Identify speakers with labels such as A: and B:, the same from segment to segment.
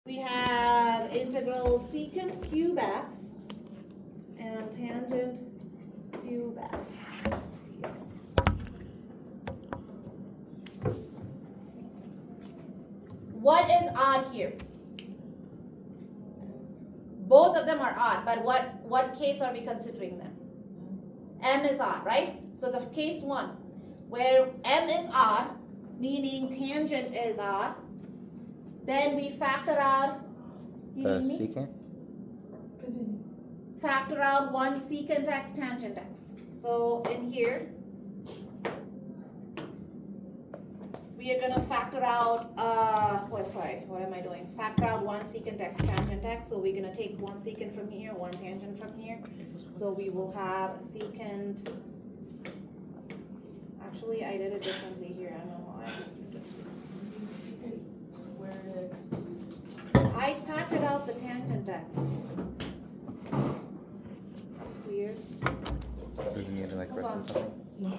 A: We have integral secant cube x and tangent cube x. What is odd here? Both of them are odd, but what case are we considering then? M is odd, right? So the case one, where M is odd, meaning tangent is odd, then we factor out,
B: Secant?
C: Continue.
A: factor out one secant x tangent x. So in here, we are gonna factor out, what am I doing? Factor out one secant x tangent x. So we're gonna take one secant from here, one tangent from here. So we will have secant, actually I did it differently here, I don't know why.
C: Squared x.
A: I factored out the tangent x. That's weird.
B: Doesn't need to like
A: Hold
B: rest
A: on.
B: on something?
C: No.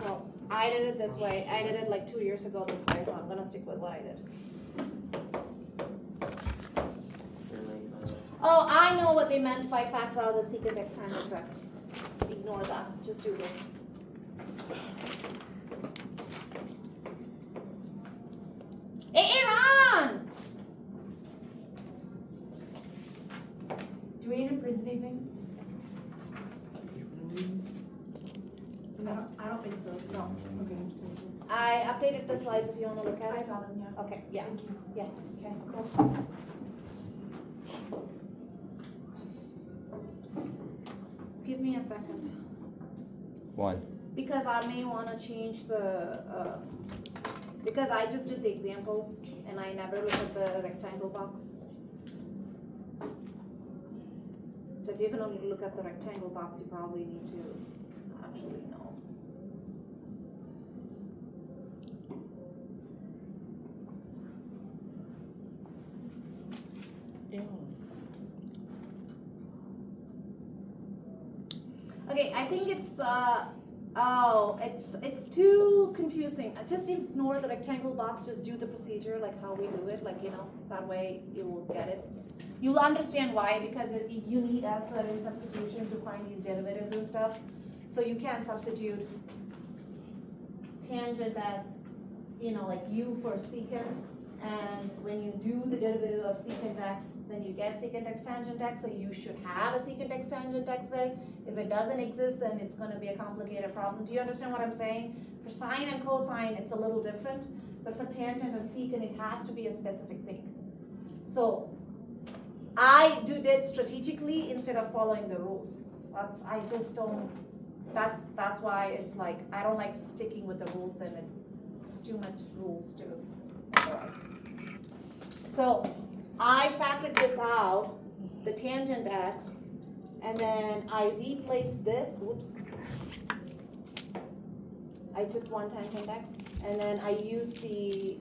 A: Well, I did it this way. I did it like 2 years ago this way, so I'm gonna stick with what I did. Oh, I know what they meant by factor out the secant x tangent x. Ignore that. Just do this. Hey, Aaron!
C: Do we need to print anything?
A: No, I don't think so. No.
C: Okay, I'm just making sure.
A: I updated the slides if you wanna look at
C: I
A: it.
C: saw them, yeah.
A: Okay, yeah,
C: Thank you.
A: yeah.
C: Okay, cool.
A: Give me a second.
B: One.
A: Because I may wanna change the, because I just did the examples and I never looked at the rectangle box. So if you're gonna look at the rectangle box, you probably need to actually know. Okay, I think it's, it's too confusing. Just ignore the rectangle box, just do the procedure like how we do it, like, that way you will get it. You'll understand why, because you need a certain substitution to find these derivatives and stuff. So you can substitute tangent as, like u for secant, and when you do the derivative of secant x, then you get secant x tangent x, so you should have a secant x tangent x there. If it doesn't exist, then it's gonna be a complicated problem. Do you understand what I'm saying? For sine and cosine, it's a little different, but for tangent and secant, it has to be a specific thing. So I did it strategically instead of following the rules. That's why it's like, I don't like sticking with the rules, and it's too much rules to memorize. So I factored this out, the tangent x, and then I replaced this, whoops. I took one tangent x, and then I used the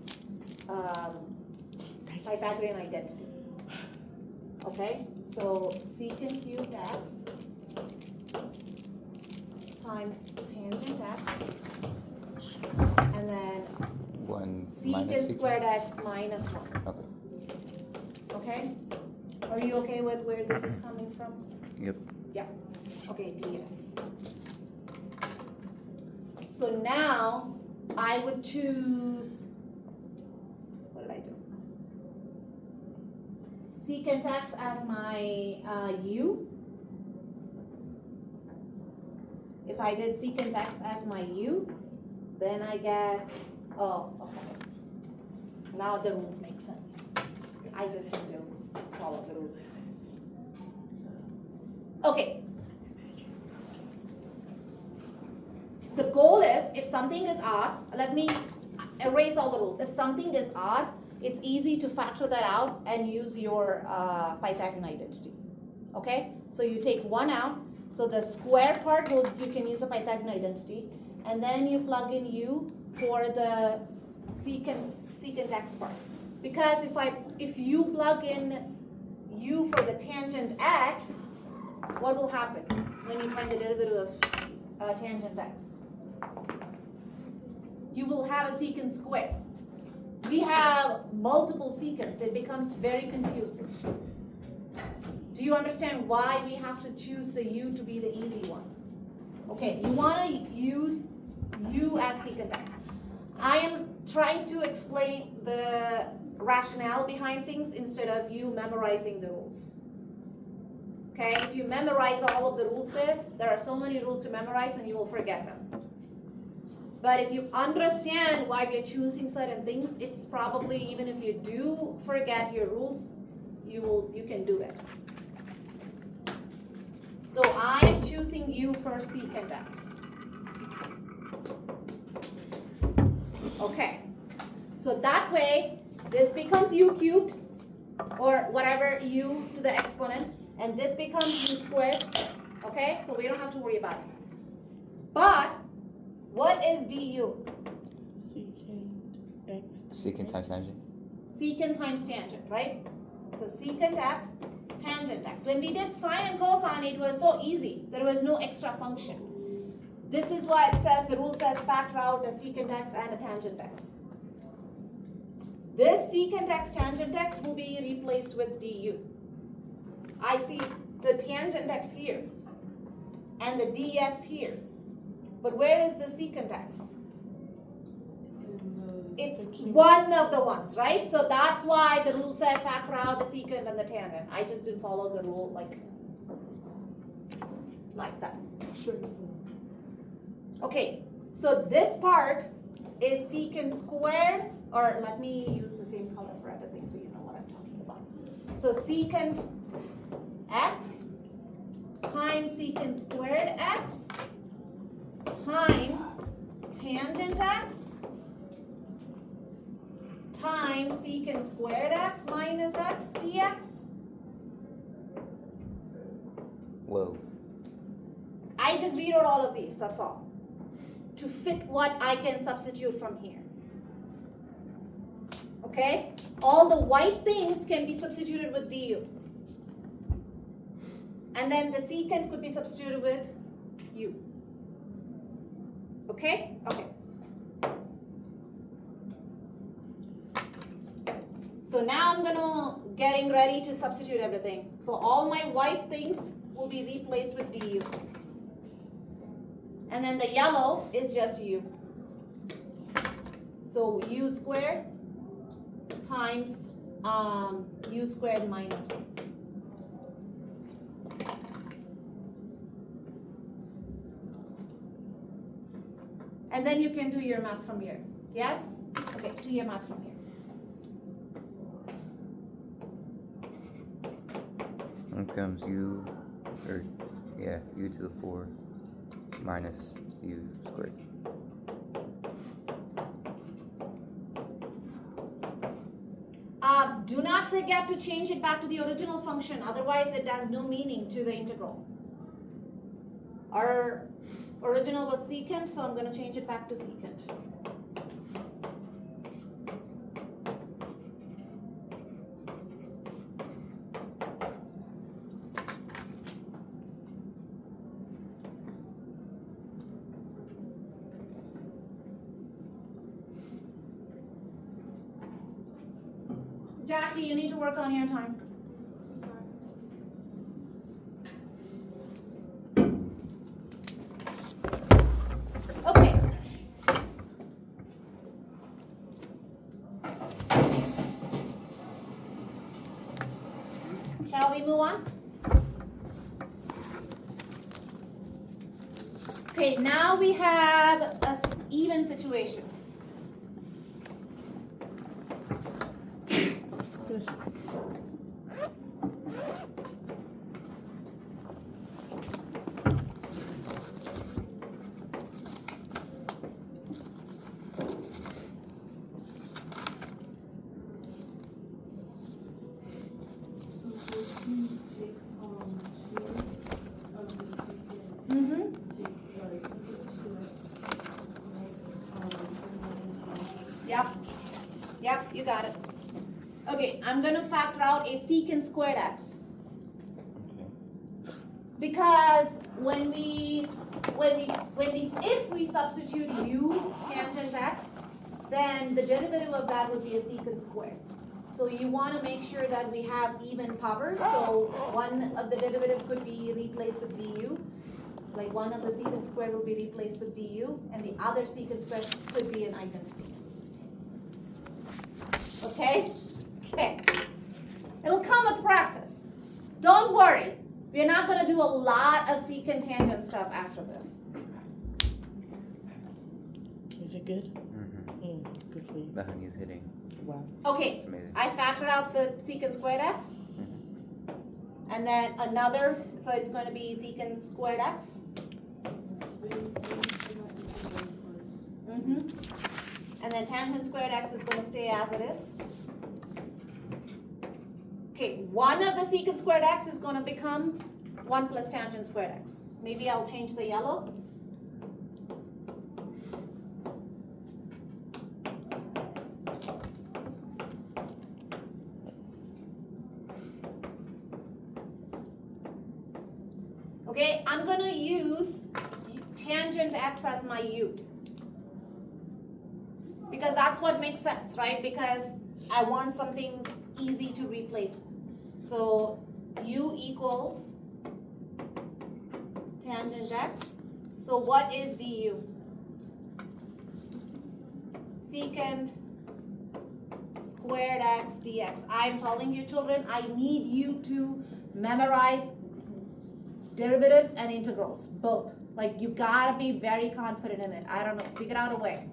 A: Pythagorean identity. Okay, so secant cubed x times tangent x, and then
B: One
A: secant
B: minus
A: squared x minus 1.
B: Okay.
A: Okay? Are you okay with where this is coming from?
B: Yep.
A: Yeah. Okay, dx. So now I would choose, what did I do? Secant x as my u. If I did secant x as my u, then I get, oh, okay. Now the rules make sense. I just have to follow the rules. Okay. The goal is, if something is odd, let me erase all the rules. If something is odd, it's easy to factor that out and use your Pythagorean identity. Okay? So you take one out. So the square part, you can use a Pythagorean identity. And then you plug in u for the secant x part. Because if you plug in u for the tangent x, what will happen when you find the derivative of tangent x? You will have a secant square. we have multiple secants, it becomes very confusing. Do you understand why we have to choose the u to be the easy one? Okay, you want to use u as secant x. I am trying to explain the rationale behind things instead of you memorizing the rules. Okay, if you memorize all of the rules there are so many rules to memorize and you will forget them. But if you understand why we're choosing certain things, it's probably, even if you do forget your rules, you can do it. So I am choosing u for secant x. Okay, so that way this becomes u cubed or whatever u to the exponent, and this becomes u squared. Okay, so we don't have to worry about it. But what is du?
C: Secant x.
B: Secant times tangent.
A: Secant times tangent, right? So secant x, tangent x. When we did sine and cosine, it was so easy. There was no extra function. This is why it says, the rule says factor out a secant x and a tangent x. This secant x, tangent x will be replaced with du. I see the tangent x here and the dx here. But where is the secant x? It's one of the ones, right? So that's why the rule said factor out the secant and the tangent. I just didn't follow the rule like that.
C: Sure.
A: Okay, so this part is secant squared, or let me use the same color for everything so you know what I'm talking about. So secant x times secant squared x times tangent x times secant squared x minus x dx.
B: Whoa.
A: I just rewrote all of these, that's all, to fit what I can substitute from here. Okay? All the white things can be substituted with du. And then the secant could be substituted with u. Okay? Okay. So now I'm getting ready to substitute everything. So all my white things will be replaced with du. And then the yellow is just u. So u squared times u squared minus 1. And then you can do your math from here. Yes? Okay, do your math from here.
B: And comes u, or yeah, u to the 4 minus u squared.
A: Do not forget to change it back to the original function, otherwise it has no meaning to the integral. Our original was secant, so I'm going to change it back to secant. Jackie, you need to work on your time. Okay. Shall we move on? Okay, now we have an even situation. Yep, you got it. Okay, I'm going to factor out a secant squared x. Because if we substitute u tangent x, then the derivative of that would be a secant squared. So you want to make sure that we have even powers. So one of the derivative could be replaced with du. Like one of the secant squared will be replaced with du, and the other secant squared could be an identity. Okay? Okay. It'll come with practice. Don't worry. We're not going to do a lot of secant tangent stuff after this.
D: Is it good?
B: Mm-hmm.
D: Good for you.
B: The honey is hitting.
D: Wow.
A: Okay.
B: It's amazing.
A: I factored out the secant squared x. And then another, so it's going to be secant squared x. And then tangent squared x is going to stay as it is. Okay, one of the secant squared x is going to become 1 plus tangent squared x. Maybe I'll change the yellow. Okay, I'm going to use tangent x as my u. Because that's what makes sense, right? Because I want something easy to replace. So u equals tangent x. So what is du? Secant squared x dx. I'm telling you, children, I need you to memorize derivatives and integrals, both. Like, you gotta be very confident in it. I don't know, figure out a way.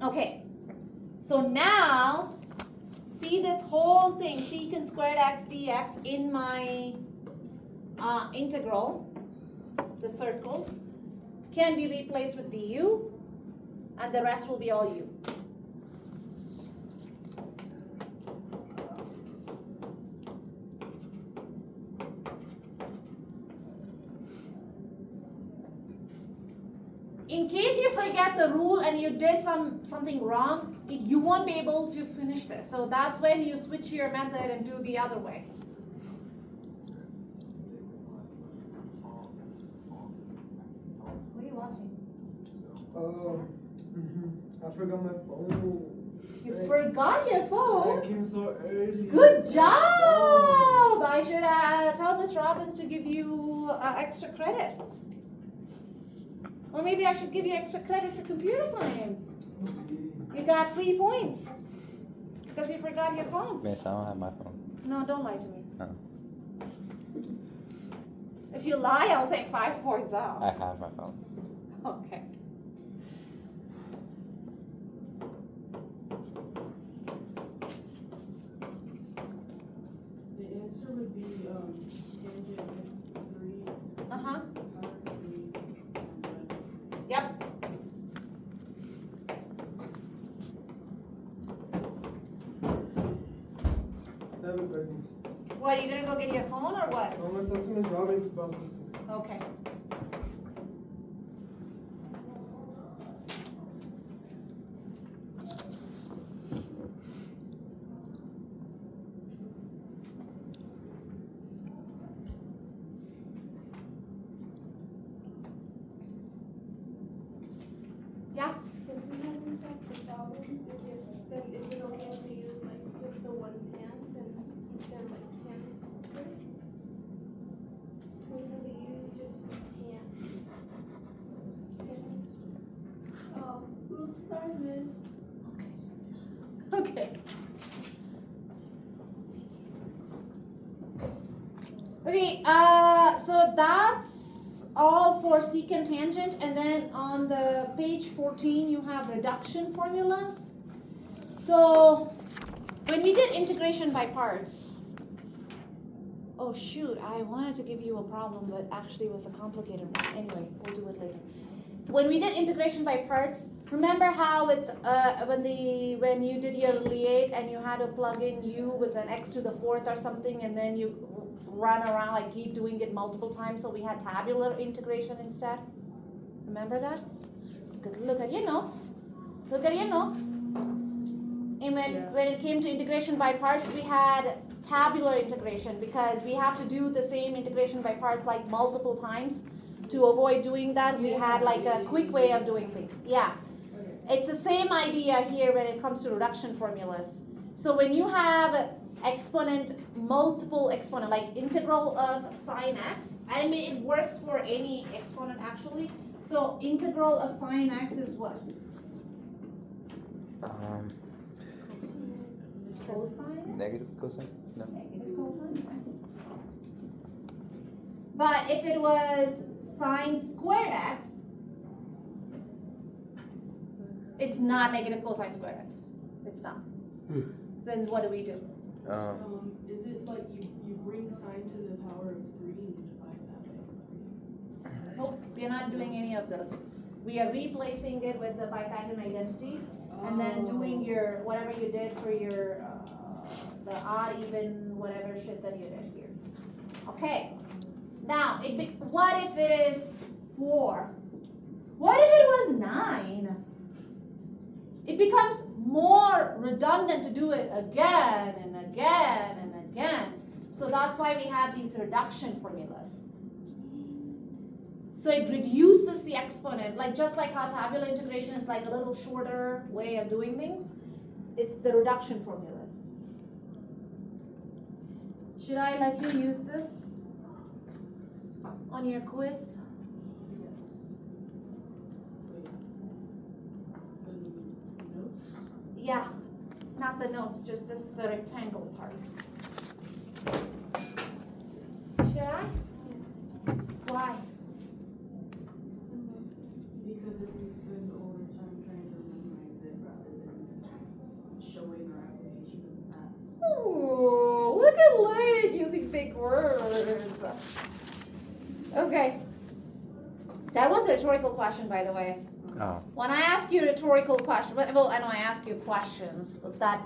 A: Okay, so now, see this whole thing, secant squared x dx in my integral, the circles, can be replaced with du, and the rest will be all u. In case you forget the rule and you did something wrong, you won't be able to finish this. So that's when you switch your method and do the other way. What are you watching?
E: I forgot my phone.
A: You forgot your
E: I
A: phone?
E: came so early.
A: Good job! I should tell Miss Robbins to give you extra credit. Or maybe I should give you extra credit for computer science. You got 3 points. Because you forgot your phone.
B: Miss, I don't have my phone.
A: No, don't lie to me.
B: No.
A: If you lie, I'll take 5 points off.
B: I have my phone.
A: Okay.
C: The answer would be tangent 3.
A: Uh-huh.
C: Power 3.
A: Yep.
E: I have a question.
A: What, are you gonna go get your phone or what?
E: I'm gonna talk to Miss Robbins about something.
A: Okay. Yeah?
F: If we have these types of problems, is it okay if we use like just the one tan then instead of like tan squared? Because for the u, just use tan. Oh, oops, sorry, miss.
A: Okay. Okay, so that's all for secant tangent, and then on the page 14 you have reduction formulas. So when we did integration by parts, oh shoot, I wanted to give you a problem, but actually it was a complicated one. Anyway, we'll do it later. When we did integration by parts, remember how with when you did your Liate and you had to plug in u with an x to the fourth or something, and then you run around like keep doing it multiple times, so we had tabular integration instead? Remember that? Look at your notes. Look at your notes. And when it came to integration by parts, we had tabular integration because we have to do the same integration by parts like multiple times. to avoid doing that, we had like a quick way of doing things. Yeah.
C: Okay.
A: It's the same idea here when it comes to reduction formulas. So when you have exponent, multiple exponent, like integral of sine x, and it works for any exponent actually. So integral of sine x is what? Cosine x?
B: Negative cosine? No.
A: Negative cosine x. But if it was sine squared x, it's not negative cosine squared x. It's not. So then what do we do?
C: Is it like you bring sine to the power of 3 and divide that by 3?
A: Nope, we are not doing any of those. We are replacing it with the Pythagorean identity, and then doing your whatever you did for your the odd, even, whatever shit that you did here. Okay. Now, what if it is 4? What if it was 9? It becomes more redundant to do it again and again and again. So that's why we have these reduction formulas. So it reduces the exponent, like just like how tabular integration is like a little shorter way of doing things. It's the reduction formulas. Should I let you use this on your quiz? Yeah, not the notes, just this the rectangle part. Should I?
F: Yes.
A: Why?
C: Because if we spend all our time trying to memorize it rather than just showing our application of the math.
A: Ooh, look at Lake using big words. Okay. That was a rhetorical question, by the way.
B: Oh.
A: When I ask you a rhetorical question, well, I know I ask you questions that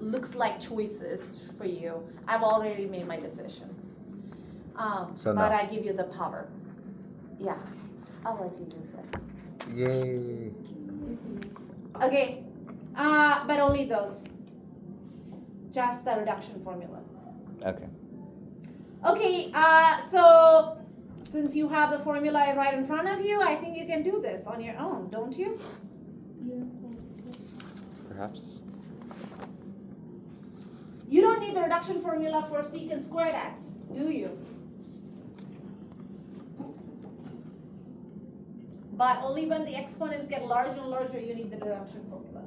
A: looks like choices for you. I've already made my decision.
B: So
A: but
B: no.
A: I give you the power. Yeah, I'll let you use it.
B: Yay.
A: Okay, but only those. Just the reduction formula.
B: Okay.
A: Okay, so since you have the formula right in front of you, I think you can do this on your own, don't you?
B: Perhaps.
A: You don't need the reduction formula for secant squared x, do you? But only when the exponents get larger and larger, you need the reduction formula.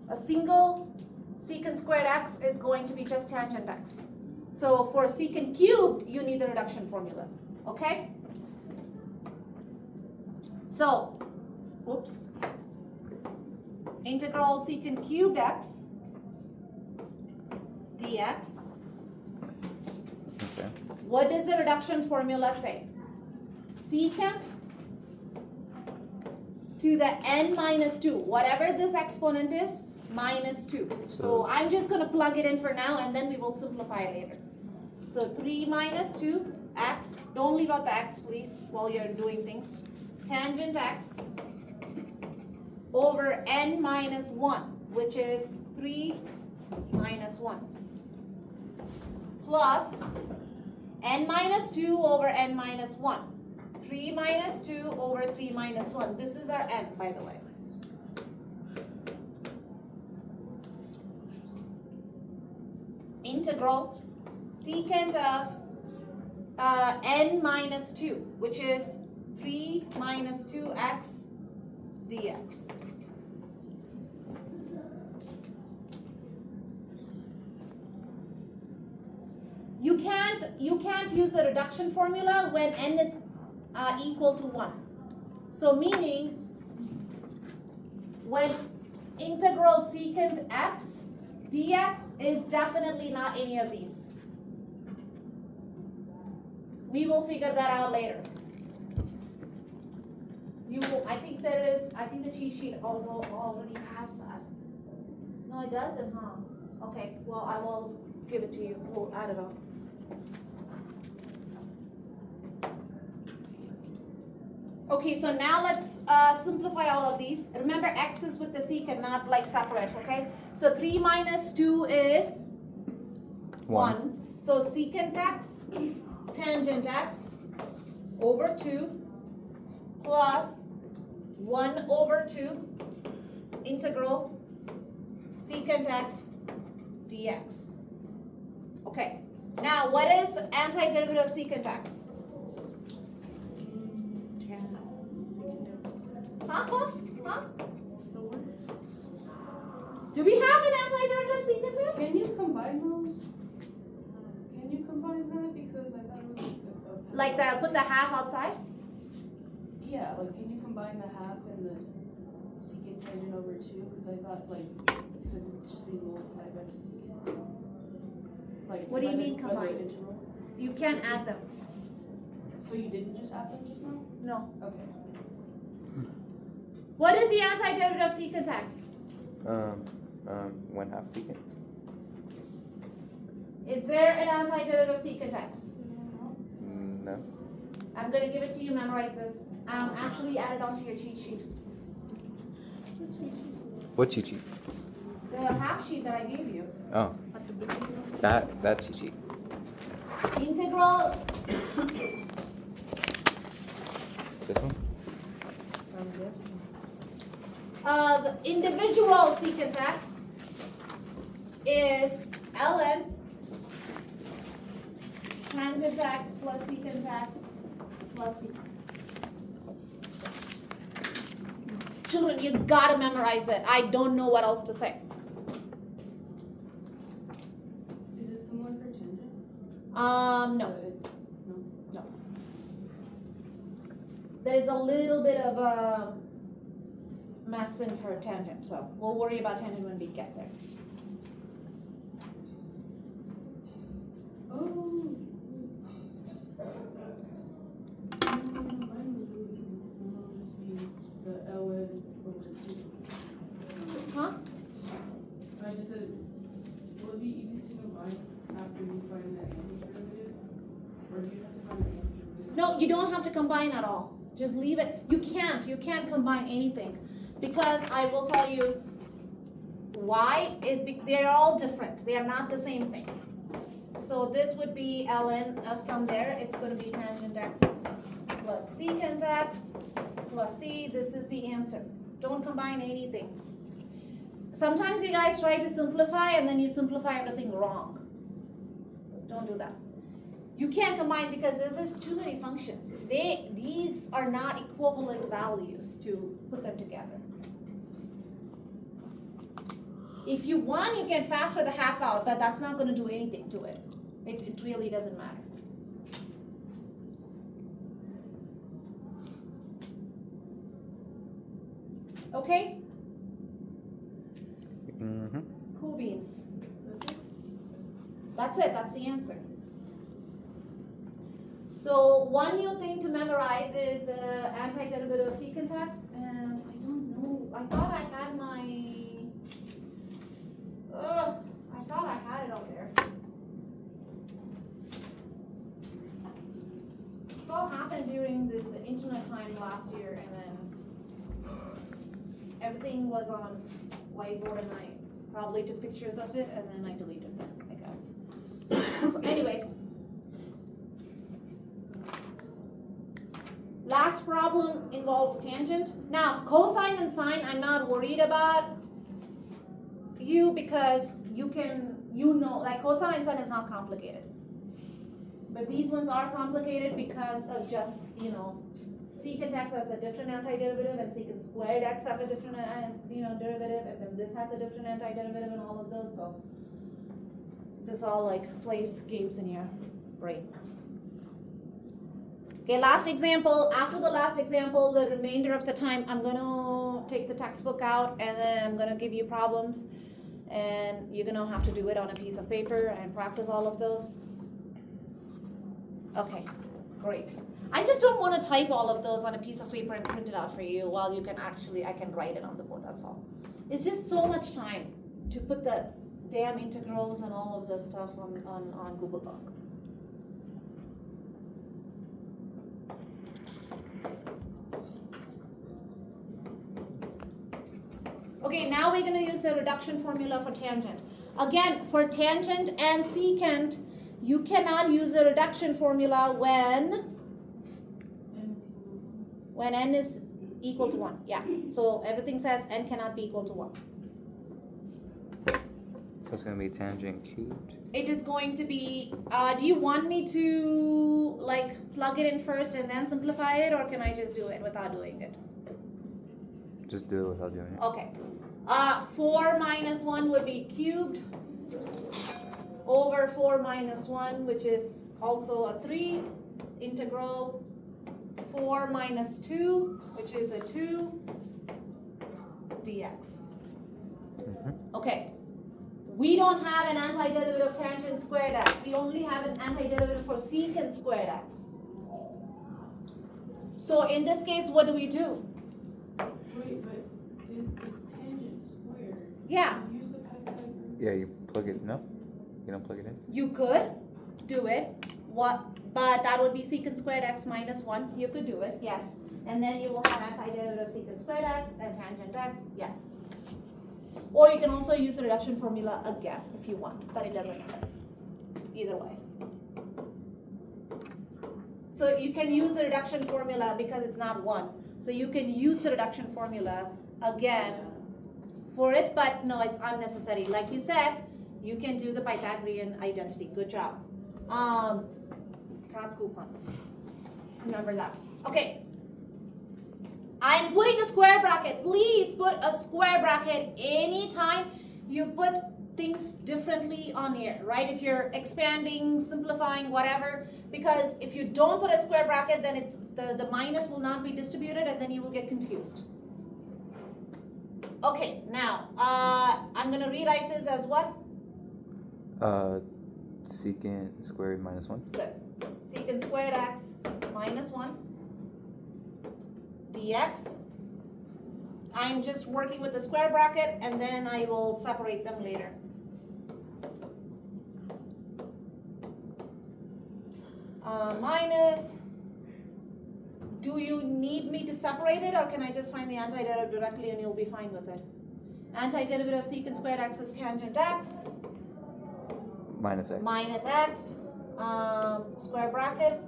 A: A single secant squared x is going to be just tangent x. So for secant cubed, you need the reduction formula, okay? So, oops. Integral secant cubed x dx.
B: Okay.
A: What does the reduction formula say? Secant to the n minus 2, whatever this exponent is, minus 2. So I'm just going to plug it in for now, and then we will simplify it later. So 3 minus 2 x, don't leave out the x please while you're doing things, tangent x over n minus 1, which is 3 minus 1, plus n minus 2 over n minus 1. 3 minus 2 over 3 minus 1. This is our n, by the way. Integral secant of n minus 2, which is 3 minus 2x dx. You can't use the reduction formula when n is equal to 1. So meaning when integral secant x dx is definitely not any of these. We will figure that out later. You will, I think the cheat sheet already has that. No, it doesn't, huh? Okay, well, I will give it to you. We'll add it on. Okay, so now let's simplify all of these. Remember, x is with the secant, not like separate, okay? So 3 minus 2 is 1. So secant x, tangent x, over 2 plus 1 over 2 integral secant x dx. Okay, now what is antiderivative of secant x? Huh? Do we have an antiderivative of secant x?
C: Can you combine those? Can you combine that? Because I thought it was
A: Like that, put the half outside?
C: yeah, like can you combine the half and the secant tangent over 2? Because I thought like since it's just being multiplied by the secant. Like
A: What do you
C: by the-
A: mean
C: by the
A: combine?
C: integral.
A: You can't add them.
C: So you didn't just add them just now?
A: No.
C: Okay.
A: What is the antiderivative of secant x?
B: 1/2 secant.
A: Is there an antiderivative of secant x?
B: No.
A: I'm going to give it to you, memorize this. Actually add it onto your cheat sheet.
B: What cheat sheet?
A: The half sheet that I gave you.
B: Oh,
A: At the beginning.
B: that cheat sheet.
A: Integral
B: This one?
A: from this of individual secant x is ln tangent x plus secant x plus c. Children, you gotta memorize it. I don't know what else to say.
C: Is it similar for tangent?
A: No.
C: No.
A: There is a little bit of a mess in for tangent, so we'll worry about tangent when we get there.
C: Oh. Mine was really easy. So it'll just be the ln over 2.
A: Huh?
C: I just said, will it be easy to combine after you find the antiderivative? Or do you have to find the antiderivative?
A: No, you don't have to combine at all. Just leave it. You can't combine anything. Because I will tell you why is they're all different. They are not the same thing. So this would be ln from there. It's going to be tangent x plus secant x plus c. This is the answer. Don't combine anything. Sometimes you guys try to simplify and then you simplify everything wrong. Don't do that. You can't combine because there's just too many functions. These are not equivalent values to put them together. If you want, you can factor the half out, but that's not going to do anything to it. It really doesn't matter. Okay?
B: Mm-hmm.
A: Cool beans. That's it. That's the answer. So one new thing to memorize is antiderivative of secant x, and I don't know. I thought I had my. I thought I had it on there. This all happened during this internet time last year, and then everything was on whiteboard, and I probably took pictures of it, and then I deleted them, I guess. So, anyways. Last problem involves tangent. Now, cosine and sine, I'm not worried about you because like cosine and sine is not complicated. But these ones are complicated because of just, secant x has a different antiderivative and secant squared x have a different, derivative, and then this has a different antiderivative and all of those. So this all like plays games in your brain. Okay, last example. After the last example, the remainder of the time, I'm going to take the textbook out and then I'm going to give you problems. And you're going to have to do it on a piece of paper and practice all of those. Okay, great. I just don't want to type all of those on a piece of paper and print it out for you while you can I can write it on the board, that's all. It's just so much time to put the damn integrals and all of the stuff on Google Doc. Okay, now we're going to use the reduction formula for tangent. Again, for tangent and secant, you cannot use a reduction formula when When n is equal to 1, yeah. So everything says n cannot be equal to 1.
B: So it's going to be tangent cubed.
A: It is going to be, do you want me to like plug it in first and then simplify it, or can I just do it without doing it?
B: Just do it without doing it.
A: Okay. 4 minus 1 would be cubed over 4 minus 1, which is also a 3, integral 4 minus 2, which is a 2, dx. Okay. We don't have an antiderivative of tangent squared x. We only have an antiderivative for secant squared x. So in this case, what do we do?
C: Wait, but it's tangent squared.
A: Yeah,
C: Use the Pythagorean.
B: Yeah, you plug it. No? You don't plug it in?
A: you could do it. But that would be secant squared x minus 1. You could do it, yes. And then you will have antiderivative of secant squared x and tangent x, yes. Or you can also use the reduction formula again if you want, but it doesn't matter. Either way. So you can use the reduction formula because it's not 1. So you can use the reduction formula again for it, but no, it's unnecessary. Like you said, you can do the Pythagorean identity. Good job. Top coupon. Remember that. Okay. I'm putting a square bracket. Please put a square bracket anytime you put things differently on here, right? If you're expanding, simplifying, whatever, because if you don't put a square bracket, then it's the minus will not be distributed and then you will get confused. Okay, now I'm gonna rewrite this as what?
B: Secant squared minus 1.
A: Good. Secant squared x minus 1 dx. I'm just working with the square bracket and then I will separate them later. Minus. Do you need me to separate it, or can I just find the antiderivative directly and you'll be fine with it? Antiderivative of secant squared x is tangent x.
B: Minus x.
A: Minus x, square bracket,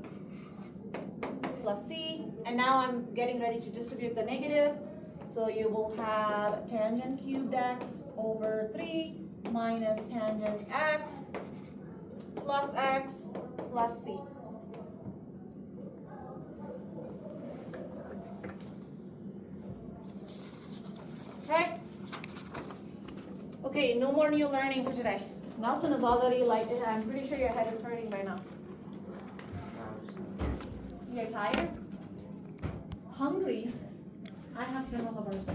A: plus c, and now I'm getting ready to distribute the negative, so you will have tangent cubed x over 3 minus tangent x plus c. Okay? Okay, no more new learning for today. Nelson is already like, I'm pretty sure your head is hurting by now. You're tired? Hungry? I have granola bars.